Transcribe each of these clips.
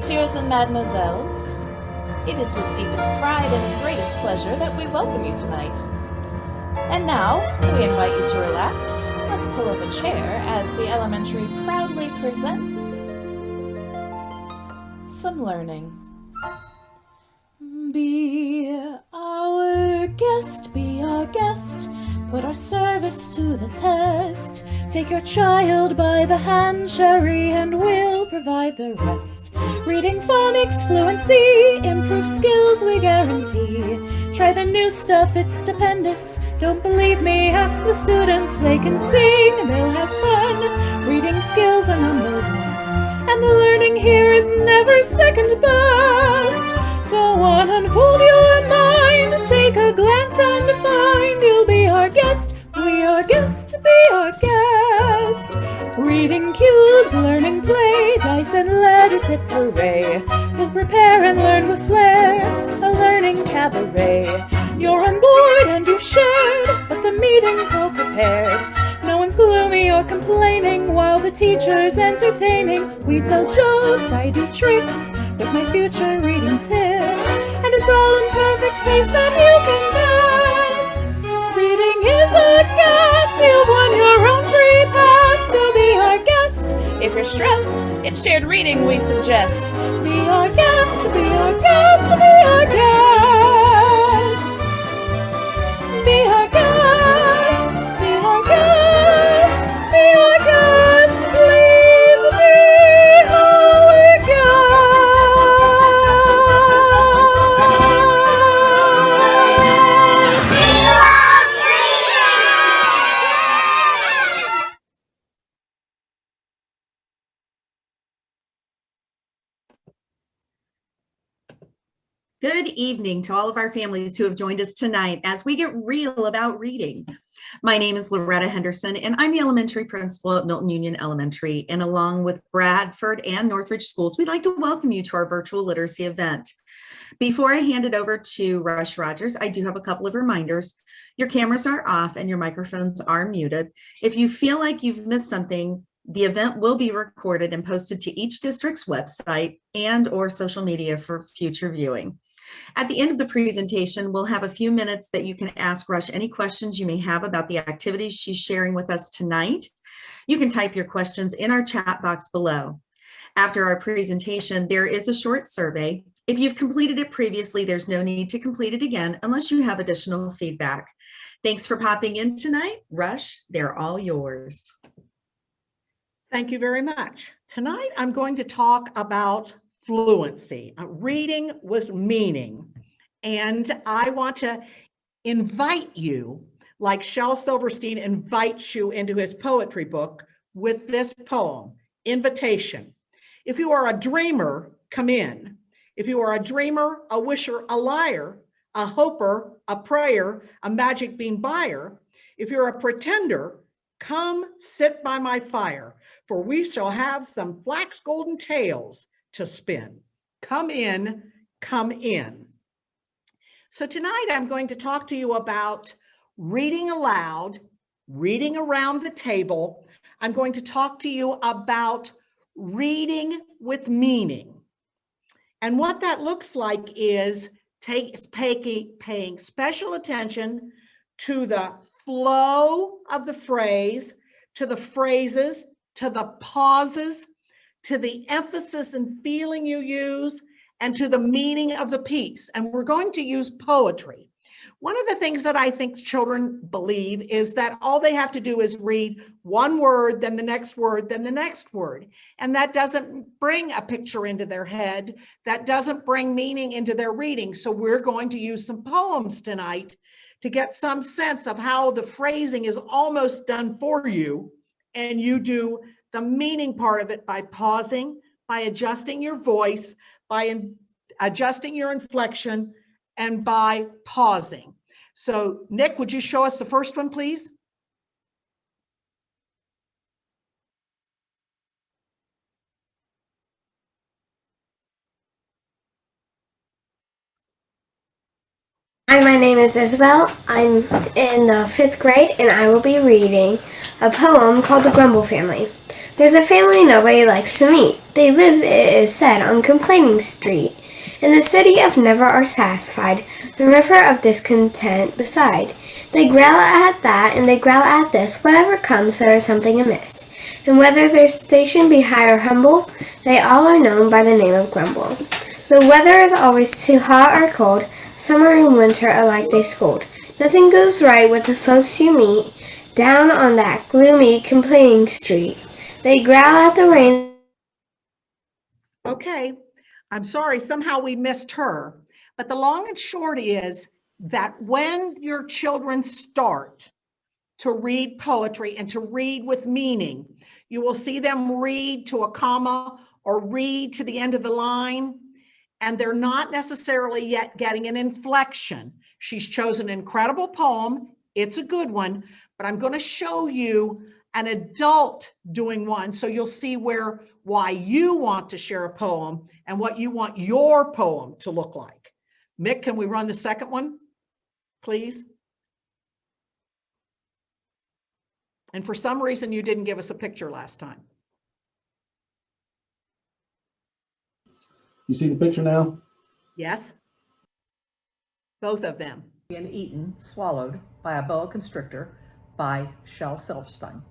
messieurs and mademoiselles. It is with deepest pride and greatest pleasure that we welcome you tonight. And now, we invite you to relax. Let's pull up a chair as the elementary proudly presents some learning. Be our guest, be our guest. Put our service to the test. Take your child by the hand, Sherry, and we'll provide the rest. Reading, phonics, fluency, improve skills we guarantee. Try the new stuff, it's stupendous. Don't believe me, ask the students. They can sing, they'll have fun. Reading skills are number one, and the learning here is never second best. Go on, unfold your mind. Take a glance and find you'll be our guest. Be our guest, be our guest. Reading cubes, learning play, dice and letters, hip hooray. We'll prepare and learn with flair, a learning cabaret. You're on board and you've shared, but the meeting's all prepared. No one's gloomy or complaining while the teacher's entertaining. We tell jokes, I do tricks with my future reading tips, and it's all in perfect taste that you can get. Reading is a gas, you've won your own free pass to be our guest. If you're stressed, it's shared reading we suggest. Be our guest, be our guest, be our guest. Be our guest, be our guest, be our guest, please be our guest. Good evening to all of our families who have joined us tonight as we get real about reading. My name is Loretta Henderson, and I'm the elementary principal at Milton-Union Elementary. And along with Bradford and Northridge Schools, we'd like to welcome you to our virtual literacy event. Before I hand it over to Rush Rogers, I do have a couple of reminders. Your cameras are off and your microphones are muted. If you feel like you've missed something, the event will be recorded and posted to each district's website and or social media for future viewing. At the end of the presentation, we'll have a few minutes that you can ask Rush any questions you may have about the activities she's sharing with us tonight. You can type your questions in our chat box below. After our presentation, there is a short survey. If you've completed it previously, there's no need to complete it again unless you have additional feedback. Thanks for popping in tonight. Rush, they're all yours. Thank you very much. Tonight, I'm going to talk about fluency, reading with meaning. And I want to invite you, like Shel Silverstein invites you into his poetry book with this poem, Invitation. If you are a dreamer, come in. If you are a dreamer, a wisher, a liar, a hoper, a prayer, a magic bean buyer, if you're a pretender, come sit by my fire, for we shall have some flax golden tales to spin. Come in, come in. So tonight I'm going to talk to you about reading aloud, reading around the table. I'm going to talk to you about reading with meaning. And what that looks like is paying special attention to the flow of the phrase, to the phrases, to the pauses, to the emphasis and feeling you use, and to the meaning of the piece. And we're going to use poetry. One of the things that I think children believe is that all they have to do is read one word, then the next word, then the next word. And that doesn't bring a picture into their head. That doesn't bring meaning into their reading. So we're going to use some poems tonight to get some sense of how the phrasing is almost done for you, and you do the meaning part of it by pausing, by adjusting your voice, by adjusting your inflection, and by pausing. So Nick, would you show us the first one, please? Hi, my name is Isabel. I'm in the 5th grade and I will be reading a poem called The Grumble Family. There's a family nobody likes to meet. They live, it is said, on Complaining Street. In the city of never are satisfied, the river of discontent beside. They growl at that, and they growl at this. Whatever comes, there is something amiss. And whether their station be high or humble, they all are known by the name of Grumble. The weather is always too hot or cold. Summer and winter alike they scold. Nothing goes right with the folks you meet down on that gloomy, complaining street. They growl at the rain. Okay, I'm sorry, somehow we missed her. But the long and short is that when your children start to read poetry and to read with meaning, you will see them read to a comma or read to the end of the line, and they're not necessarily yet getting an inflection. She's chosen an incredible poem. It's a good one, but I'm going to show you an adult doing one, so you'll see why you want to share a poem and what you want your poem to look like. Mick, can we run the second one, please? And for some reason, you didn't give us a picture last time. You see the picture now? Yes? Both of them. And eaten, swallowed by a boa constrictor by Shel Silverstein.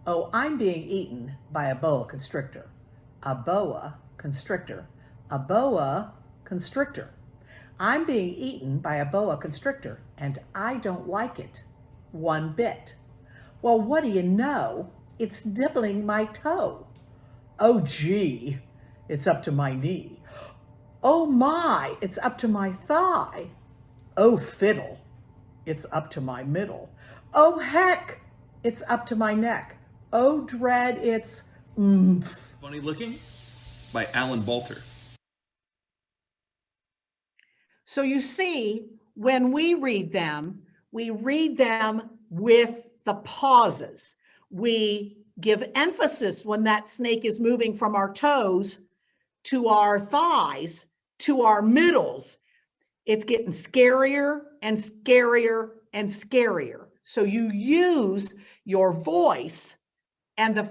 Oh, I'm being eaten by a boa constrictor. A boa constrictor. A boa constrictor. I'm being eaten by a boa constrictor, and I don't like it one bit. Well, what do you know? It's nibbling my toe. Oh, gee, it's up to my knee. Oh my, it's up to my thigh. Oh, fiddle, it's up to my middle. Oh, heck, it's up to my neck. Oh, dread, it's Funny Looking by Alan Balter. So you see, when we read them with the pauses. We give emphasis when that snake is moving from our toes to our thighs to our middles. It's getting scarier and scarier and scarier. So you use your voice and the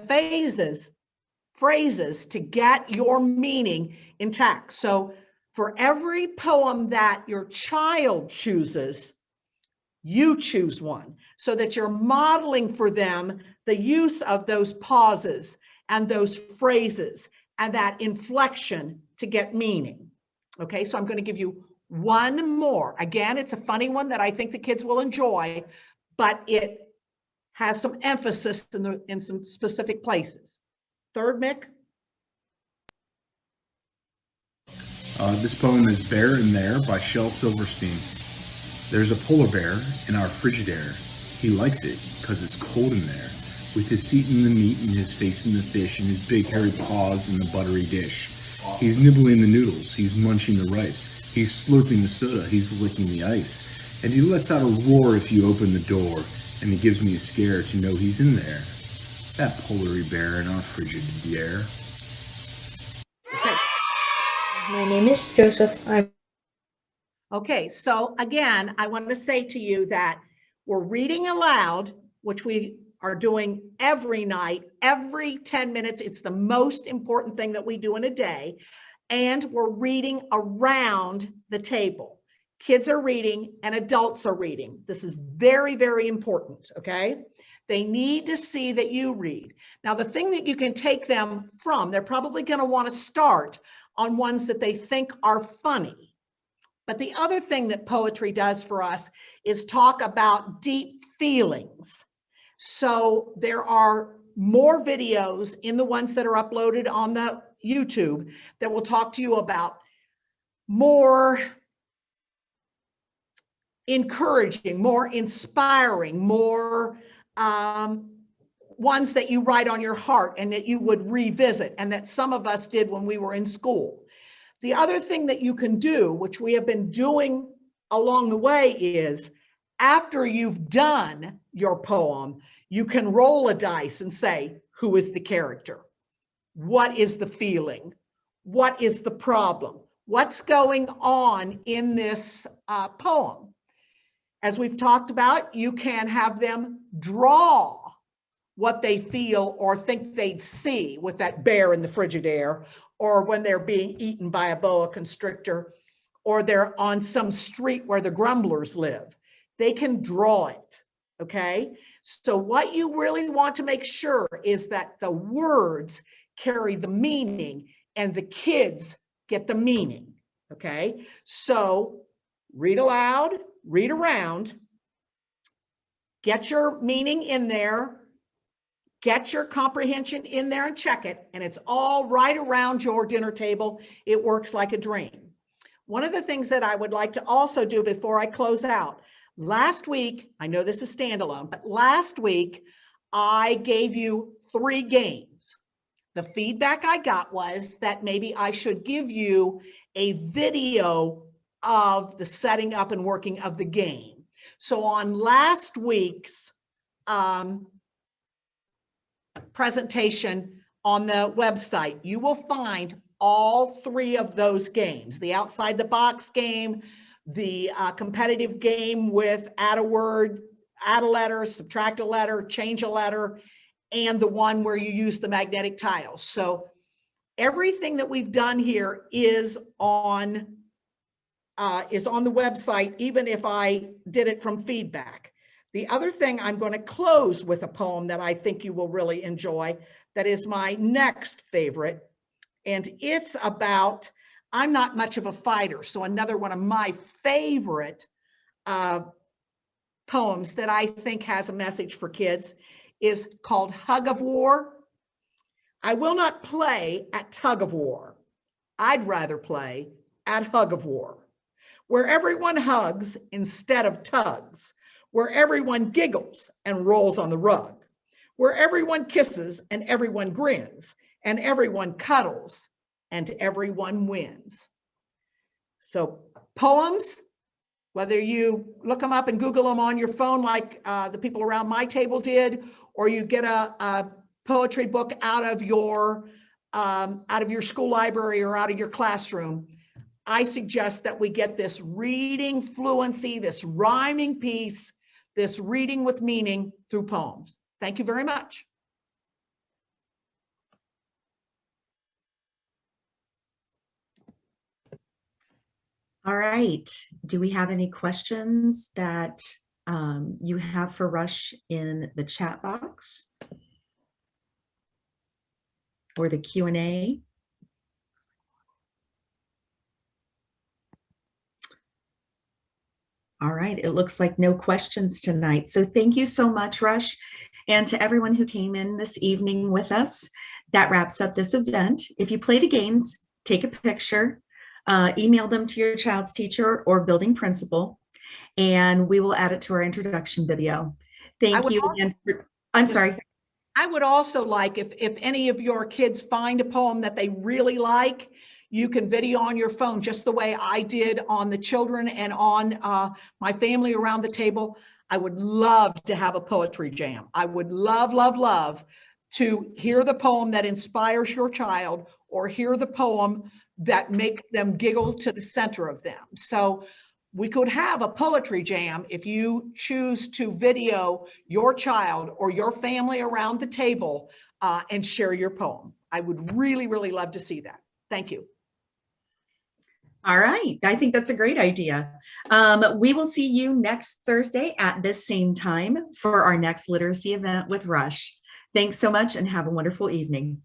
phrases to get your meaning intact. So for every poem that your child chooses, you choose one so that you're modeling for them the use of those pauses and those phrases and that inflection to get meaning. Okay, so I'm going to give you one more. Again, it's a funny one that I think the kids will enjoy, but it has some emphasis in some specific places. Third, Mick. This poem is Bear in There by Shel Silverstein. There's a polar bear in our Frigidaire. He likes it because it's cold in there. With his seat in the meat and his face in the fish and his big hairy paws in the buttery dish. He's nibbling the noodles, he's munching the rice, he's slurping the soda, he's licking the ice. And he lets out a roar if you open the door, and he gives me a scare to know he's in there. That polar bear in our Frigidaire. Okay. My name is Joseph. Okay, so again, I want to say to you that we're reading aloud, which we are doing every night, every 10 minutes. It's the most important thing that we do in a day. And we're reading around the table. Kids are reading and adults are reading. This is very, very important, okay? They need to see that you read. Now, the thing that you can take them from, they're probably going to want to start on ones that they think are funny. But the other thing that poetry does for us is talk about deep feelings. So there are more videos in the ones that are uploaded on the YouTube that will talk to you about more encouraging, more inspiring, more ones that you write on your heart and that you would revisit, and that some of us did when we were in school. The other thing that you can do, which we have been doing along the way, is after you've done your poem, you can roll a dice and say, who is the character? What is the feeling? What is the problem? What's going on in this poem? As we've talked about, you can have them draw what they feel or think they'd see with that bear in the Frigidaire, or when they're being eaten by a boa constrictor, or they're on some street where the grumblers live. They can draw it, okay? So what you really want to make sure is that the words carry the meaning and the kids get the meaning, okay? So read aloud, read around, get your meaning in there, get your comprehension in there and check it, and it's all right around your dinner table. It works like a dream. One of the things that I would like to also do before I close out, last week, I know this is standalone, but last week I gave you 3 games. The feedback I got was that maybe I should give you a video of the setting up and working of the game. So on last week's presentation on the website, you will find all 3 of those games: the outside the box game, the competitive game with add a word, add a letter, subtract a letter, change a letter, and the one where you use the magnetic tiles. So everything that we've done here is on the website, even if I did it from feedback. The other thing, I'm going to close with a poem that I think you will really enjoy. That is my next favorite. And it's about, I'm not much of a fighter, so another one of my favorite poems that I think has a message for kids is called Hug of War. I will not play at tug of war. I'd rather play at hug of war, where everyone hugs instead of tugs, where everyone giggles and rolls on the rug, where everyone kisses and everyone grins, and everyone cuddles and everyone wins. So poems, whether you look them up and Google them on your phone like the people around my table did, or you get a poetry book out of your school library or out of your classroom, I suggest that we get this reading fluency, this rhyming piece, this reading with meaning through poems. Thank you very much. All right. Do we have any questions that you have for Rush in the chat box or the Q&A? All right. It looks like no questions tonight. So thank you so much, Rush. And to everyone who came in this evening with us, that wraps up this event. If you play the games, take a picture, email them to your child's teacher or building principal, and we will add it to our introduction video. Thank you again. I'm sorry. I would also like, if any of your kids find a poem that they really like, you can video on your phone just the way I did on the children and on my family around the table. I would love to have a poetry jam. I would love, love, love to hear the poem that inspires your child or hear the poem that makes them giggle to the center of them. So we could have a poetry jam if you choose to video your child or your family around the table and share your poem. I would really, really love to see that. Thank you. All right. I think that's a great idea. We will see you next Thursday at this same time for our next literacy event with Rush. Thanks so much and have a wonderful evening.